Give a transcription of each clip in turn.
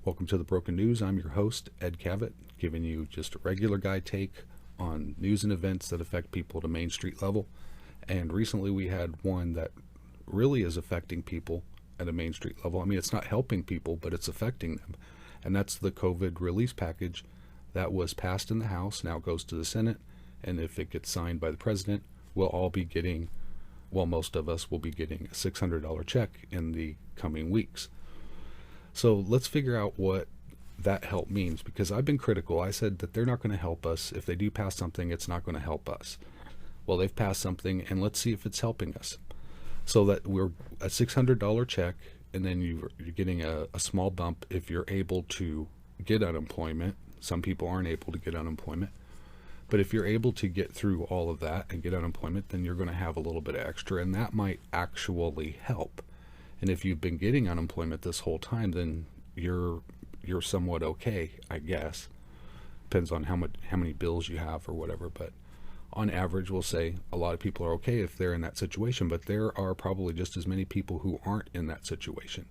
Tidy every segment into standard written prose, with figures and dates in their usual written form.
Welcome to the Broken News. I'm your host, Ed Cavett, giving you just a regular guy take on news and events that affect people at a Main Street level. And recently we had one that really is affecting people at a Main Street level. I mean, it's not helping people, but it's affecting them. And that's the COVID release package that was passed in the House. Now it goes to the Senate. And if it gets signed by the president, we'll all be getting, well, most of us will be getting a $600 check in the coming weeks. So let's figure out what that help means, because I've been critical. I said that they're not going to help us. If they do pass something, it's not going to help us. Well, they've passed something, and let's see if it's helping us. So that we're a $600 check, and then you're getting a small bump if you're able to get unemployment. Some people aren't able to get unemployment. But if you're able to get through all of that and get unemployment, then you're going to have a little bit of extra, and that might actually help. And if you've been getting unemployment this whole time, then you're somewhat okay, I guess. Depends on how many bills you have or whatever. But on average, we'll say a lot of people are okay if they're in that situation. But there are probably just as many people who aren't in that situation.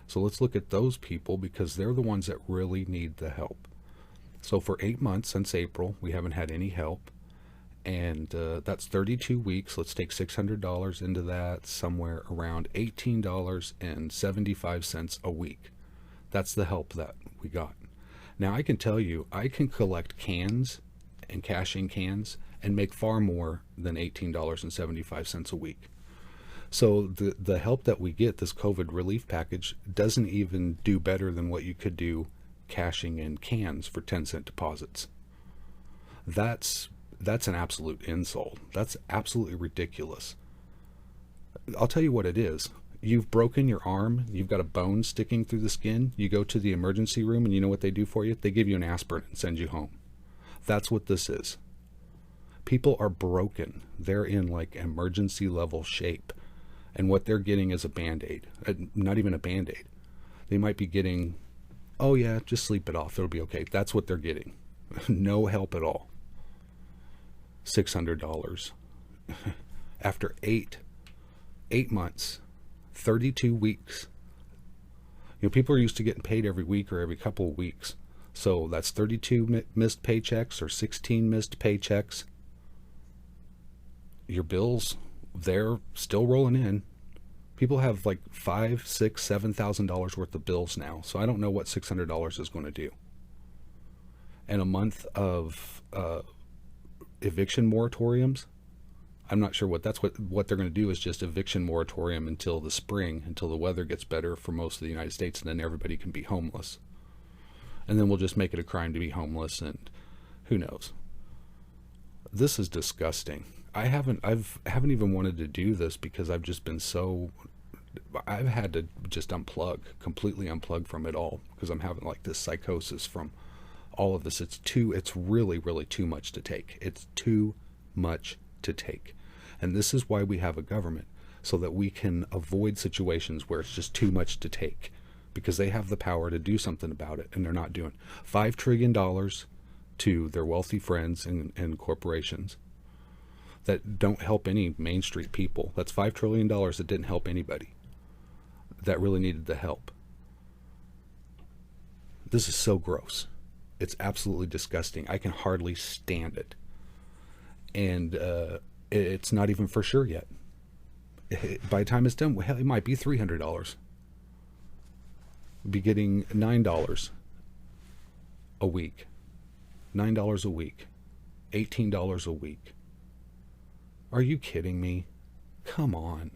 So let's look at those people, because they're the ones that really need the help. So for 8 months since April, we haven't had any help. And that's 32 weeks. Let's take $600 into that, somewhere around $18.75 a week. That's the help that we got. Now, I can tell you, I can collect cans and cash in cans and make far more than $18.75 a week. So the help that we get, this COVID relief package, doesn't even do better than what you could do cashing in cans for 10-cent deposits. That's an absolute insult. That's absolutely ridiculous. I'll tell you what it is. You've broken your arm. You've got a bone sticking through the skin. You go to the emergency room, and you know what they do for you? They give you an aspirin and send you home. That's what this is. People are broken. They're in like emergency level shape. And what they're getting is a Band-Aid. Not even a Band-Aid. They might be getting, oh yeah, just sleep it off. It'll be okay. That's what they're getting. No help at all. $600 after eight months, 32 weeks. You know, people are used to getting paid every week or every couple of weeks. So that's 32 missed paychecks or 16 missed paychecks. Your bills, they're still rolling in. People have like $5,000, $6,000, $7,000 worth of bills now. So I don't know what $600 is going to do. And a month of eviction moratoriums. I'm not sure what they're going to do is just eviction moratorium until the spring, until the weather gets better for most of the United States, and then everybody can be homeless. And then we'll just make it a crime to be homeless, and who knows. This is disgusting. I haven't even wanted to do this because I've just been I've had to just completely unplug from it all, because I'm having like this psychosis from all of this. It's really, really too much to take. It's too much to take. And this is why we have a government, so that we can avoid situations where it's just too much to take, because they have the power to do something about it, and they're not doing. $5 trillion to their wealthy friends and corporations that don't help any Main Street people. That's $5 trillion that didn't help anybody that really needed the help. This is so gross. It's absolutely disgusting. I can hardly stand it. And it's not even for sure yet. By the time it's done, well, it might be $300. We'll be getting $9 a week. $9 a week. $18 a week. Are you kidding me? Come on.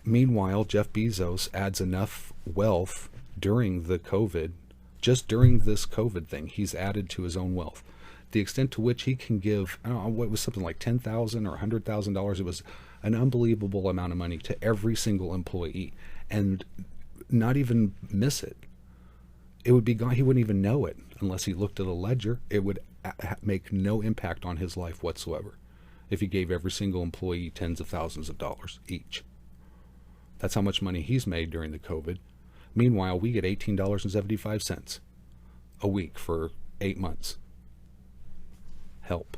Meanwhile, Jeff Bezos adds enough wealth during the COVID. Just during this COVID thing, he's added to his own wealth. The extent to which he can give, I don't know, what was something like $10,000 or $100,000. It was an unbelievable amount of money to every single employee, and not even miss it. It would be gone. He wouldn't even know it unless he looked at a ledger. It would make no impact on his life whatsoever if he gave every single employee tens of thousands of dollars each. That's how much money he's made during the COVID. Meanwhile, we get $18.75 a week for 8 months. Help.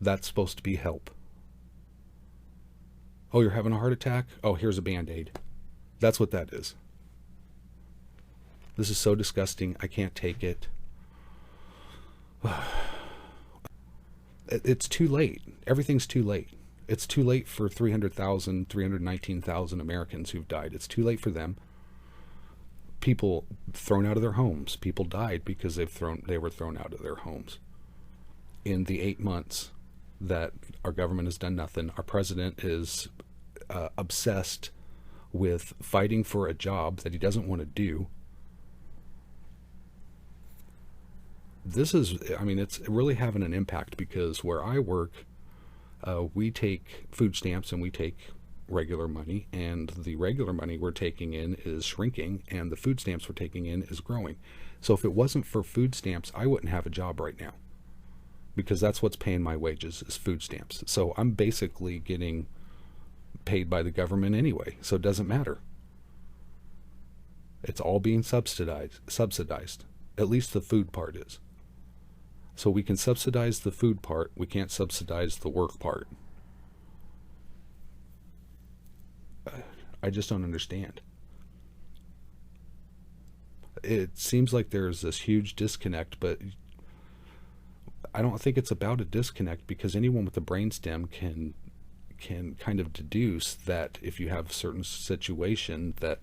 That's supposed to be help. Oh, you're having a heart attack? Oh, here's a Band-Aid. That's what that is. This is so disgusting. I can't take it. It's too late. Everything's too late. It's too late for 319,000 Americans who've died. It's too late for them. People thrown out of their homes. People died because they were thrown out of their homes. In the 8 months that our government has done nothing, our president is obsessed with fighting for a job that he doesn't want to do. It's really having an impact, because where I work, we take food stamps and we take regular money, and the regular money we're taking in is shrinking, and the food stamps we're taking in is growing. So if it wasn't for food stamps, I wouldn't have a job right now, because that's what's paying my wages, is food stamps. So I'm basically getting paid by the government anyway, so it doesn't matter. It's all being subsidized. At least the food part is. So we can subsidize the food part, we can't subsidize the work part. I just don't understand. It seems like there's this huge disconnect, but I don't think it's about a disconnect, because anyone with a brainstem can kind of deduce that if you have a certain situation, that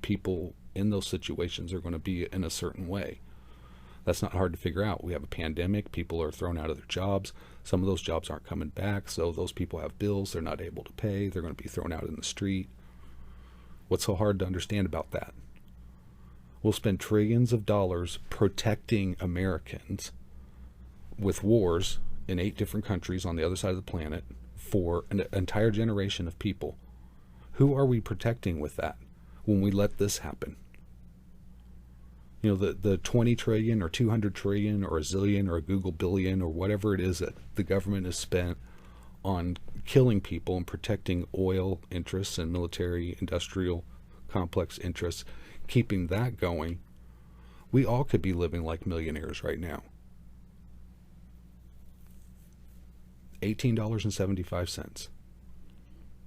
people in those situations are going to be in a certain way. That's not hard to figure out. We have a pandemic. People are thrown out of their jobs. Some of those jobs aren't coming back, so those people have bills they're not able to pay. They're going to be thrown out in the street. What's so hard to understand about that? We'll spend trillions of dollars protecting Americans with wars in 8 different countries on the other side of the planet for an entire generation of people. Who are we protecting with that when we let this happen? You know, the 20 trillion or 200 trillion or a zillion or a Google billion or whatever it is that the government has spent on killing people and protecting oil interests and military industrial complex interests, keeping that going, we all could be living like millionaires right now. $18.75.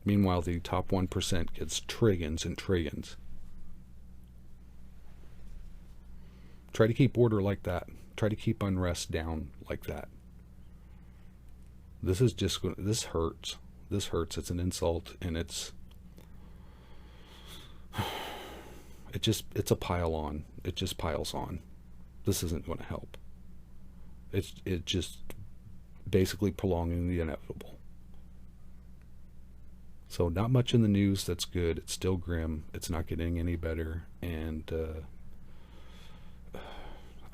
Meanwhile, the top 1% gets trillions and trillions. Try to keep order like that. Try to keep unrest down like that. This hurts. This hurts. It's an insult, and it's a pile on. It just piles on. This isn't going to help. It just basically prolonging the inevitable. So not much in the news that's good. It's still grim. It's not getting any better, and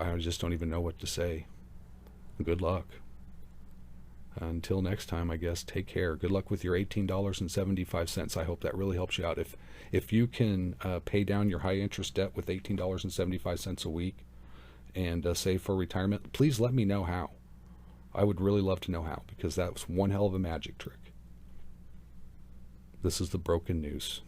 I just don't even know what to say. Good luck. Until next time, I guess, take care. Good luck with your $18.75. I hope that really helps you out. If you can pay down your high interest debt with $18.75 a week and save for retirement, please let me know how. I would really love to know how, because that was one hell of a magic trick. This is the Broken News.